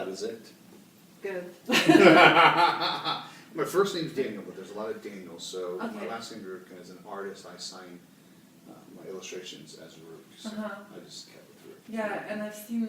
is it. Good. My first name's Daniel, but there's a lot of Daniels, so my Okay. last name Ruke, and as an artist, I sign my illustrations as Ruke, so I just kept it through. Yeah, and I've seen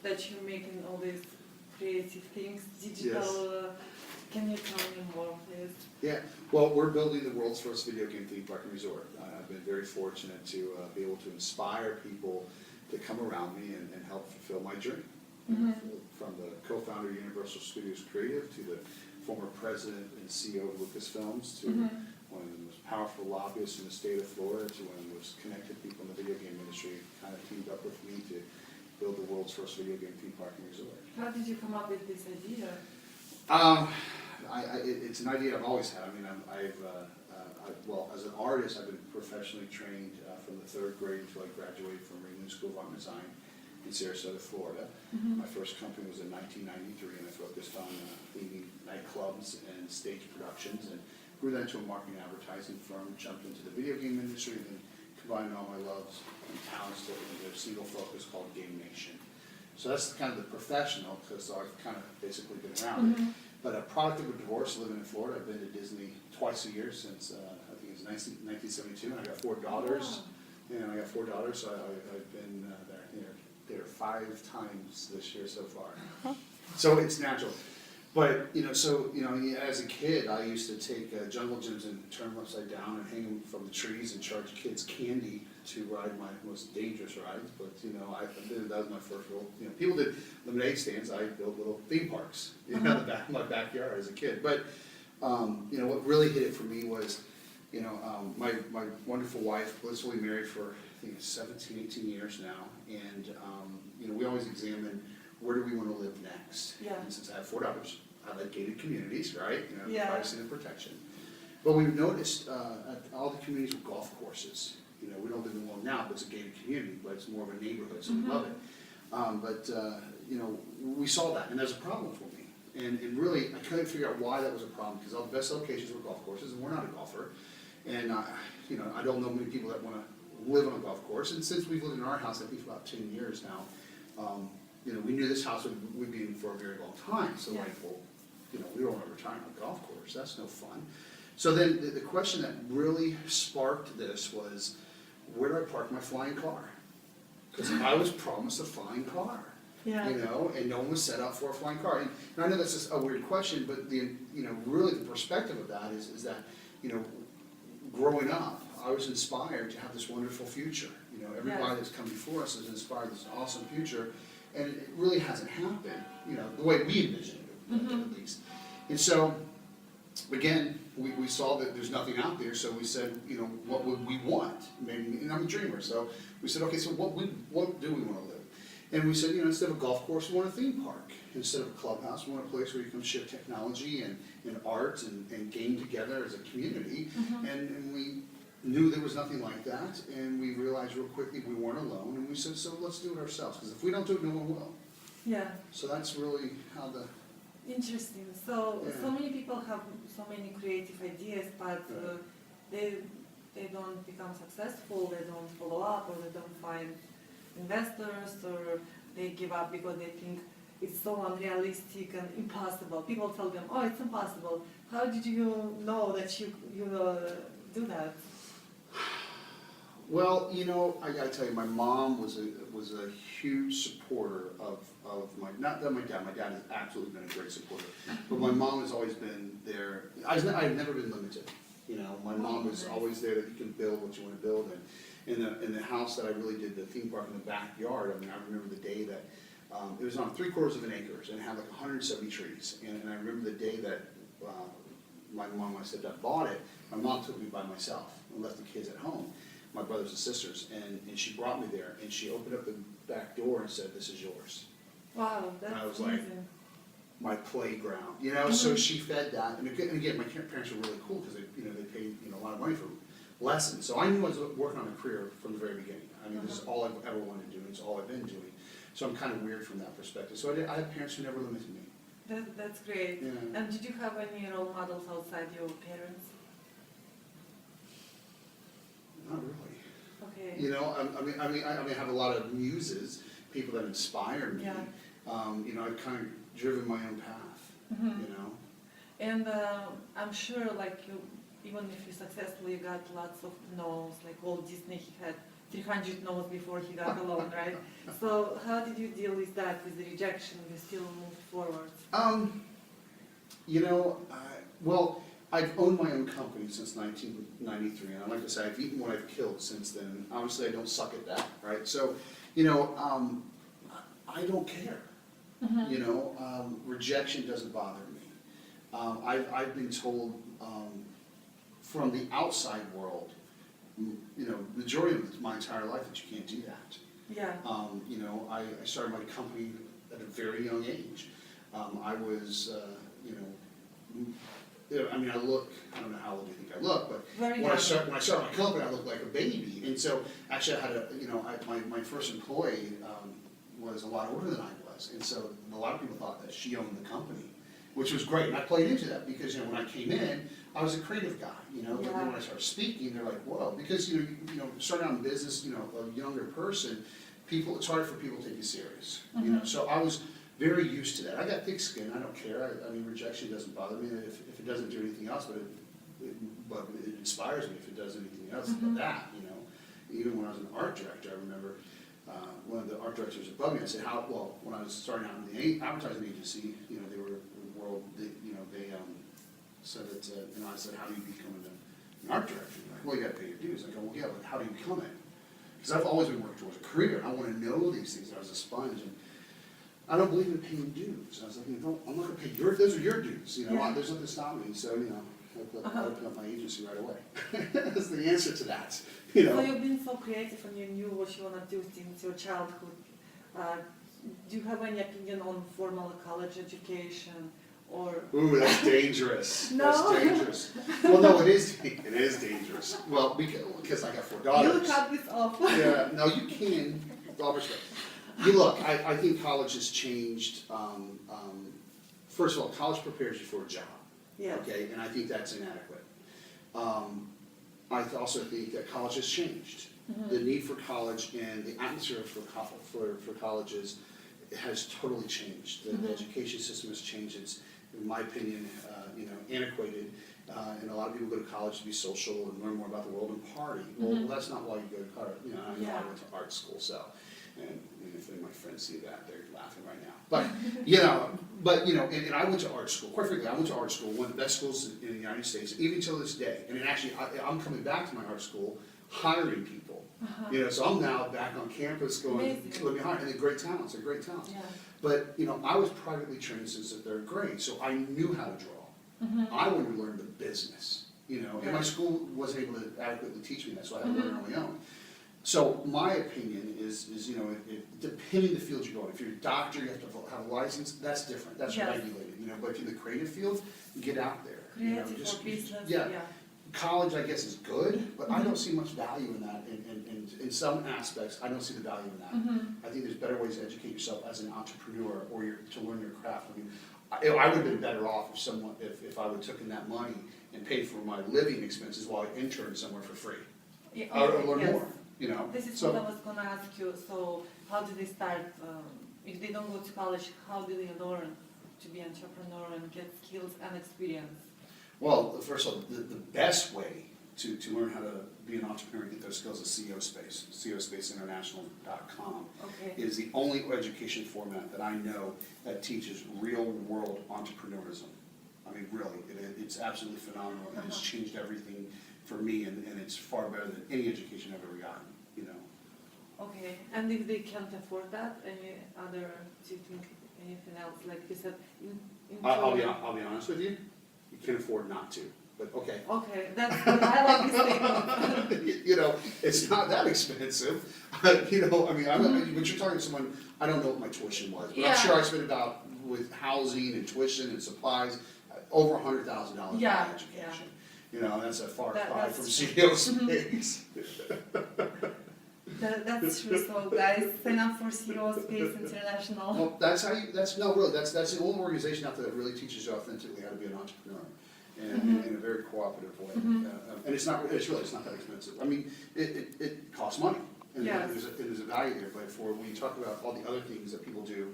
that you're making all these creative things, digital. Yes. Can you tell me more, please? Yeah, well, we're building the world's first video game theme park and resort. I've been very fortunate to be able to inspire people to come around me and help fulfill my dream. From the co-founder of Universal Studios Creative to the former president and CEO of Lucasfilms to one of the most powerful lobbyists in the state of Florida to one of the most connected people in the video game industry, kind of teamed up with me to build the world's first video game theme park and resort. How did you come up with this idea? It's an idea I've always had. I mean, well, as an artist, I've been professionally trained from the 3rd grade until I graduated from Ringling School of Art and Design in Sarasota, Florida. My first company was in 1993, and I focused on leading nightclubs and stage productions, and grew that into a marketing and advertising firm, jumped into the video game industry, and then combined all my loves and talents into a single focus called Game Nation. So that's kind of the professional, because I've kind of basically been around it. But a product of a divorce, living in Florida, I've been to Disney twice a year since, I think it was 1972, and I got 4 daughters. Wow. And I got 4 daughters, so I've been there 5 times this year so far. So it's natural. But, as a kid, I used to take jungle gyms and turn them upside down and hang them from the trees and charge kids candy to ride my most dangerous rides. But, that was my first role. People did lemonade stands. I built little theme parks in the back of my backyard as a kid. But, what really hit it for me was, my wonderful wife, blissfully married for, I think it's 17, 18 years now. And, we always examine where do we want to live next. Yeah. And since I have 4 daughters, I like gated communities, right? Yeah. Privacy and protection. But we've noticed at all the communities with golf courses, we don't live in one now, but it's a gated community, but it's more of a neighborhood, so we love it. We saw that, and there's a problem for me. And really, I couldn't figure out why that was a problem, because all the best locations were golf courses, and we're not a golfer. And, I don't know many people that want to live on a golf course. And since we've lived in our house, I think for about 10 years now, we knew this house would be in for a very long time. So we don't want to retire on a golf course. That's no fun. So then the question that really sparked this was, where do I park my flying car? Because I was promised a flying car. Yeah. And no one was set up for a flying car. And I know that's just a weird question, but really the perspective of that is that, growing up, I was inspired to have this wonderful future. Everybody that's come before us has inspired this awesome future, and it really hasn't happened, the way we envisioned it, at least. And so, again, we saw that there's nothing out there, so we said, what would we want? Maybe, and I'm a dreamer, so we said, okay, so what do we want to live? And we said, instead of a golf course, we want a theme park. Instead of a clubhouse, we want a place where you can share technology and art and game together as a community. And we knew there was nothing like that, and we realized real quickly we weren't alone, and we said, so let's do it ourselves, because if we don't do it, no one will. Yeah. So that's really how the... Interesting. So Yeah. many people have so many creative ideas, but they don't become successful, they don't follow up, or they don't find investors, or they give up because they think it's so unrealistic and impossible. People tell them, oh, it's impossible. How did you know that you will do that? Well, I gotta tell you, my mom was a huge supporter of not that my dad has absolutely been a great supporter, but my mom has always been there. I've never been limited. My mom was always there that you can build what you want to build, and in the house that I really did the theme park in the backyard. I mean, I remember the day that it was on 3/4 of an acre, and it had like 170 trees. And I remember the day that my mom, when I said I bought it, my mom took me by myself and left the kids at home, my brothers and sisters, and she brought me there, and she opened up the back door and said, "This is yours." Wow, that's I was amazing. like, my playground, so she fed that, and again, my parents were really cool because they paid a lot of money for lessons, so I knew I was working on a career from the very beginning. I mean, this is all I've ever wanted to do, and it's all I've been doing, so I'm kind of weird from that perspective. So I had parents who never limited me. That's great. Yeah. And did you have any role models outside your parents? Not really. Okay. I mean, I have a lot of muses, people that inspire me. Yeah. You know, I've kind of driven my own path, you know. And I'm sure, like, you, even if you successfully got lots of no's, like Walt Disney, he had 300 no's before he got a loan, right? So how did you deal with that, with the rejection? You still moved forward? You know, well, I've owned my own company since 1993, and I like to say I've eaten what I've killed since then. Obviously, I don't suck at that, right? So, you know, I don't care. You know, rejection doesn't bother me. I've been told from the outside world, you know, majority of my entire life that you can't do that. Yeah. You know, I started my company at a very young age. I was, you know, I mean, I don't know how old you think I look, but when I started my company, I looked like a baby. And so, actually, I had you know, my first employee was a lot older than I was. And so, a lot of people thought that she owned the company, which was great. And I played into that because, you know, when I came in, I was a creative guy, you know. But then when I started speaking, they're like, whoa. Because, you know, starting out in business, you know, a younger person, it's hard for people to take you serious, you know. So I was very used to that. I got thick skin. I don't care. I mean, rejection doesn't bother me if it doesn't do anything else, but it inspires me if it does anything else but that, you know. Even when I was an art director, I remember one of the art directors above me, I said, when I was starting out in the advertising agency, you know, they were you know, they said that, you know, I said, how do you become an art director? They're like, well, you got to pay your dues. I go, well, yeah, but how do you become it? Because I've always been working towards a career. I want to know these things. I was a sponge, and I don't believe in paying dues. I was like, you know, I'm not going to pay those are your dues. You know, there's nothing stopping me. So, you know, I opened up my agency right away. That's the answer to that. You know. So you've been so creative and you knew what you want to do since your childhood. Do you have any opinion on formal college education? Or ooh, that's dangerous. No? That's dangerous. Well, no, it is dangerous. Well, because I got 4 daughters. You cut this off. Yeah, no, you can, with all respect. You look, I think college has changed. First of all, college prepares you for a job. Yeah. Okay, and I think that's inadequate. I also think that college has changed. The need for college and the atmosphere for colleges has totally changed. The education system has changed. It's, in my opinion, you know, antiquated. And a lot of people go to college to be social and learn more about the world and party. Well, that's not why you go to college. You know, I went to art school, so, and if any of my friends see that, they're laughing right now. But you know, and I went to art school. Quite frankly, I went to art school, one of the best schools in the United States, even till this day. And actually, I'm coming back to my art school, hiring people. You know, so I'm now back on campus going, let me hire, and they're great talents. They're great talents. Yeah. But you know, I was privately trained since the 3rd grade, so I knew how to draw. I wanted to learn the business, you know, and my school wasn't able to adequately teach me that, so I had to learn on my own. So my opinion is you know, depending the field you're going. If you're a doctor, you have to have a license. That's different. That's regulated, you know. But if you're in the creative field, get out there. Creative, you know, just, or business. yeah. College, I guess, is good, but I don't see much value in that. In some aspects, I don't see the value in that. I think there's better ways to educate yourself as an entrepreneur or to learn your craft. I mean, I would have been better off if I would have taken that money and paid for my living expenses while I interned somewhere for free. Yeah, I would have learned more, you know. This is what I was going to ask you. So how do they start? If they don't go to college, how do they learn to be an entrepreneur and get skills and experience? Well, first of all, the best way to learn how to be an entrepreneur and get those skills is CO Space. COSpaceinternational.com is the only education format that I know that teaches real-world entrepreneurism. I mean, really, it's absolutely phenomenal. It has changed everything for me, and it's far better than any education I've ever gotten, you know. Okay, and if they can't afford that, do you think anything else? Like you said, I'll be honest with you. You can't afford not to, but okay. Okay, that's good. I like this statement. You know, it's not that expensive. You know, I mean, when you're talking to someone, I don't know what my tuition was, but I'm sure I spent about, with housing and tuition and supplies, over $100,000 on education. Yeah. You know, that's a far cry from CO Space. That's true. So guys, sign up for CO Space International. Well, that's the only organization out there that really teaches you authentically how to be an entrepreneur, and in a very cooperative way. And it's not that expensive. I mean, it costs money, and Yes. there's a value there, but for when you talk about all the other things that people do,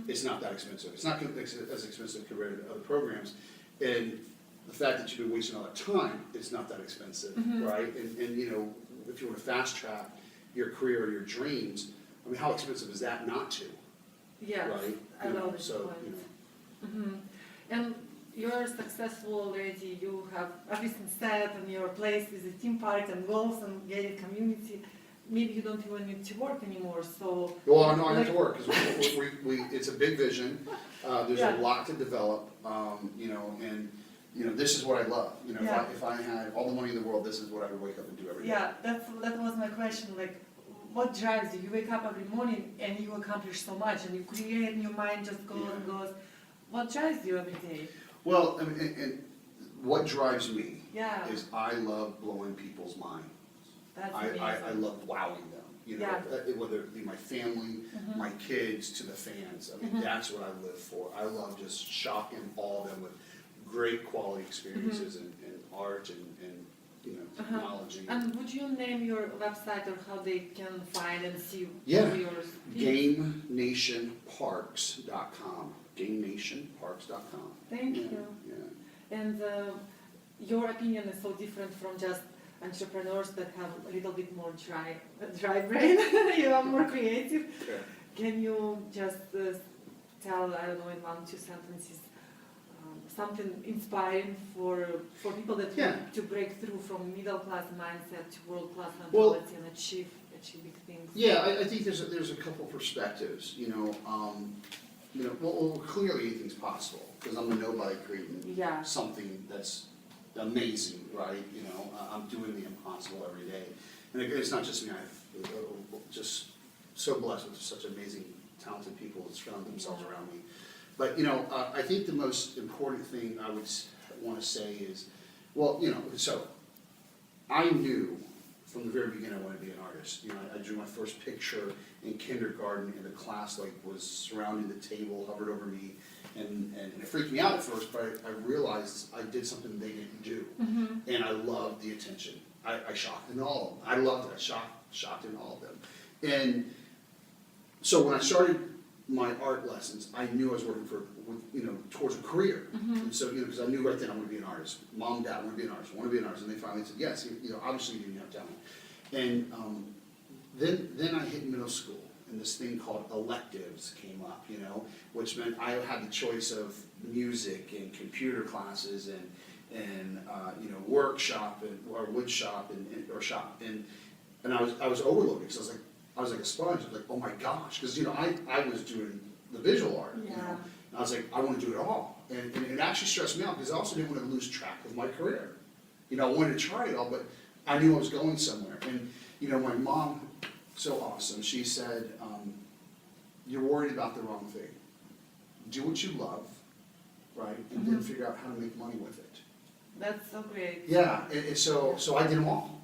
it's not that expensive. It's not as expensive compared to other programs, and the fact that you've been wasting all that time, it's not that expensive, right? And you know, if you want to fast track your career or your dreams, I mean, how expensive is that not to? Yes, Right? I You know, love this so, point. you know. And you're successful already, you have everything set and your place is a theme park and goals and gated community. Maybe you don't even need to work anymore, so. Well, no, I have like- to work, because it's a big vision, there's a Yeah. lot to develop, you know, and, you know, this is what I love. You know, Yeah. if I had all the money in the world, this is what I would wake up and do every day. Yeah, that was my question, like, what drives you? You wake up every morning and you accomplish so much and you create and your mind just goes and Yeah. goes. What drives you every day? Well, I mean, and what drives me Yeah, is I love blowing people's minds. that's I amazing. love wowing them, you know, Yeah. whether it be my family, my kids, to the fans. I mean, that's what I live for. I love just shocking all of them with great quality experiences and art and, you know, technology. And would you name your website or how they can find and see Yeah. all yours? GameNationParks.com. GameNationParks.com. Thank Yeah, you. yeah. And your opinion is so different from just entrepreneurs that have a little bit more dry brain. You are more creative. Okay. Can you just tell, I don't know, in 1-2 sentences, something inspiring for people that Yeah. want to break through from middle class mindset to world class Well- mentality and achieve big things? Yeah, I think there's a couple perspectives, you know, well, clearly anything's possible, because I'm a nobody creating Yeah. something that's amazing, right? You know, I'm doing the impossible every day. And again, it's not just me, I'm just so blessed with such amazing, talented people that surround themselves around me. But, you know, I think the most important thing I would want to say is, well, you know, so I knew from the very beginning I wanted to be an artist. You know, I drew my first picture in kindergarten, and the class like was surrounding the table, hovered over me, and it freaked me out at first, but I realized I did something they didn't do, and I loved the attention. I shocked in all of them. I loved it. I shocked in all of them. And so when I started my art lessons, I knew I was working towards a career. And so, you know, because I knew right then I want to be an artist. Mom and Dad, I want to be an artist. I want to be an artist. And they finally said, yes, you know, obviously you didn't have talent. And then I hit middle school, and this thing called electives came up, you know, which meant I had the choice of music and computer classes and you know, workshop or wood shop or shop. And I was overloaded, because I was like a sponge. I was like, oh my gosh, because, you know, I was doing the visual art, you know, and I was like, I want to do it all. And it actually stressed me out, because I also didn't want to lose track of my career. You know, I wanted to try it all, but I knew I was going somewhere. And, you know, my mom, so awesome, she said, you're worried about the wrong thing. Do what you love, right, and then figure out how to make money with it. That's so great. Yeah, and so I did them all,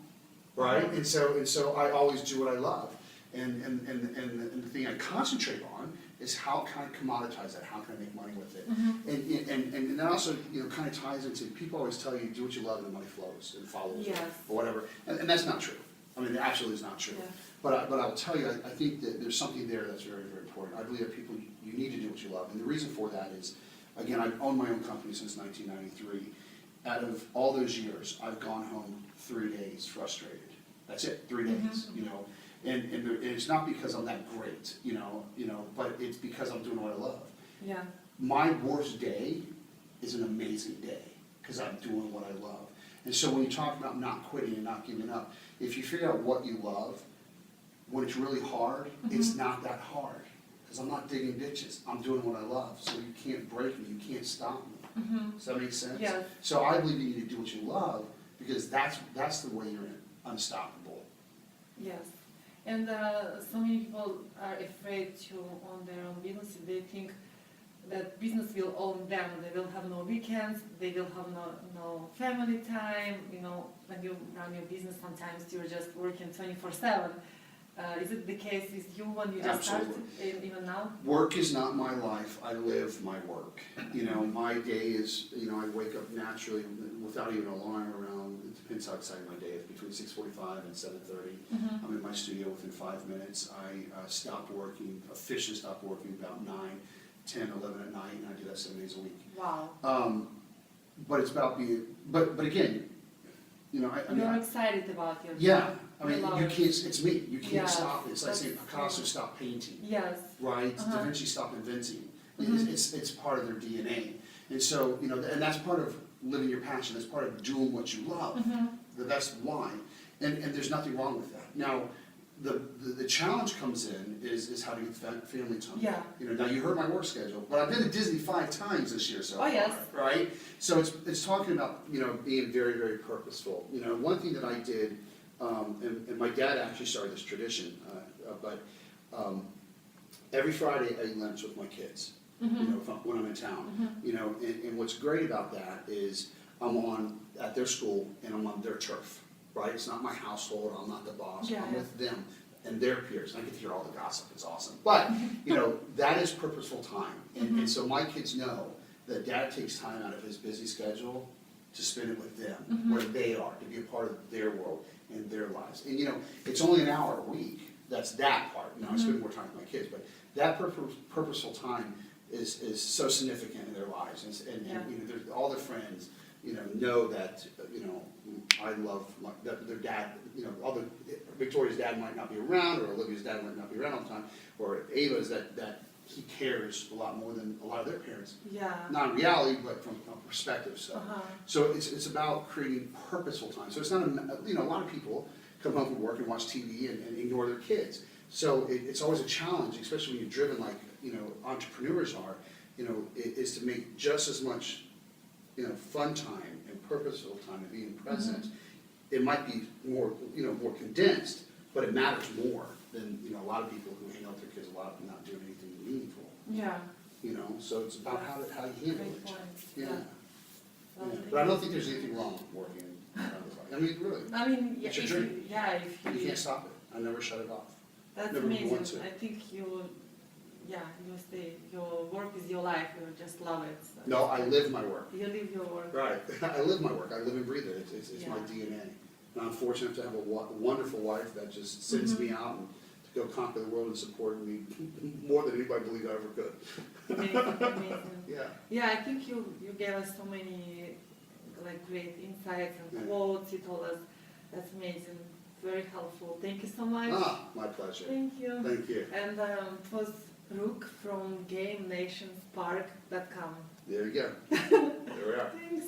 right? And so I always do what I love. And the thing I concentrate on is how can I commoditize that? How can I make money with it? And that also, you know, kind of ties into, people always tell you, do what you love and the money flows and follows, Yes. or whatever. And that's not true. I mean, it absolutely is not true. Yeah. But I'll tell you, I think that there's something there that's very, very important. I believe that people, you need to do what you love. And the reason for that is, again, I've owned my own company since 1993. Out of all those years, I've gone home 3 days frustrated. That's it, 3 days, you know. And it's not because I'm that great, you know, but it's because I'm doing what I love. Yeah. My worst day is an amazing day, because I'm doing what I love. And so when you talk about not quitting and not giving up, if you figure out what you love, when it's really hard, it's not that hard, because I'm not digging ditches. I'm doing what I love, so you can't break me, you can't stop me. Does that make sense? Yeah. So I believe you need to do what you love, because that's the way you're unstoppable. Yes. And so many people are afraid to own their own business. They think that business will own them. They will have no weekends. They will have no family time. You know, when you run your business, sometimes you're just working 24/7. Is it the case with you when you just started, even now? Work is not my life. I live my work. You know, my day is, you know, I wake up naturally without even an alarm around it depends how exciting my day is, between 6:45 and 7:30. Mm-hmm. I'm in my studio within 5 minutes. I stopped working, officially stopped working about 9, 10, 11 at night, and I do that 7 days a week. Wow. But it's about being, but again, you know, I mean, You're excited about your yeah, I mean, You love you it. can't, it's me, you can't Yeah, stop it. It's like saying that's Picasso true. stopped painting, Yes. right? Uh-huh. Da Vinci stopped inventing. Mhm. It's part of their DNA. And so, you know, and that's part of living your passion, that's part of doing what you love. Mm-hmm. That's why. And there's nothing wrong with that. Now, the challenge comes in is how to get family time. Yeah. You know, now you heard my work schedule, but I've been to Disney 5 times this year so far, yes. right? So it's talking about, you know, being very, very purposeful. You know, one thing that I did, and my dad actually started this tradition, but every Friday I eat lunch with my kids. Mm-hmm. You know, when I'm in town. Mm-hmm. You know, and what's great about that is I'm at their school and I'm on their turf, right? It's not my household, I'm not the boss, Yeah, I'm yeah. with them and their peers. And I get to hear all the gossip, it's awesome. But, you know, that is purposeful time. And so my kids know that dad takes time out of his busy schedule to spend it with them, where they are, to be a part of their world and their lives. And, you know, it's only an hour a week, that's that part. You know, I spend more time with my kids, but that purposeful time is so significant in their lives, and Yeah. you know, all their friends, you know that, you know, I love that their dad, you know, Victoria's dad might not be around, or Olivia's dad might not be around all the time, or Ava's that he cares a lot more than a lot of their parents. Yeah. Not in reality, but from a perspective. So, Uh-huh. so it's about creating purposeful time. So it's not you know, a lot of people come home from work and watch TV and ignore their kids. So it's always a challenge, especially when you're driven like, you know, entrepreneurs are, you know, is to make just as much, you know, fun time and purposeful time and being present. It might be more, you know, more condensed, but it matters more than, you know, a lot of people who hang out with their kids a lot and not doing anything meaningful. Yeah. You know, so it's about how you handle Great it. point. Yeah. Yeah. Yeah. But I don't think there's anything wrong with working around the clock. I mean, really, I mean, yeah, It's your if dream. you, yeah, if you you, can't stop it. I never shut it off. that's never want amazing. to. I think you stay. Your work is your life. You just love it. So. No, I live my work. You live your work. Right. I live my work. I live and breathe it. It's my Yeah. DNA. And I'm fortunate to have a wonderful wife that just sends me out and to go conquer the world and support me more than anybody believed I ever could. Amazing, amazing. Yeah. Yeah, I think you gave us so many like great insights and Yeah. quotes. You told us. That's amazing. Very helpful. Thank you so much. My pleasure. Thank you. Thank you. And it was Ruke from GameNationsPark.com. There you go. There we are. Thanks.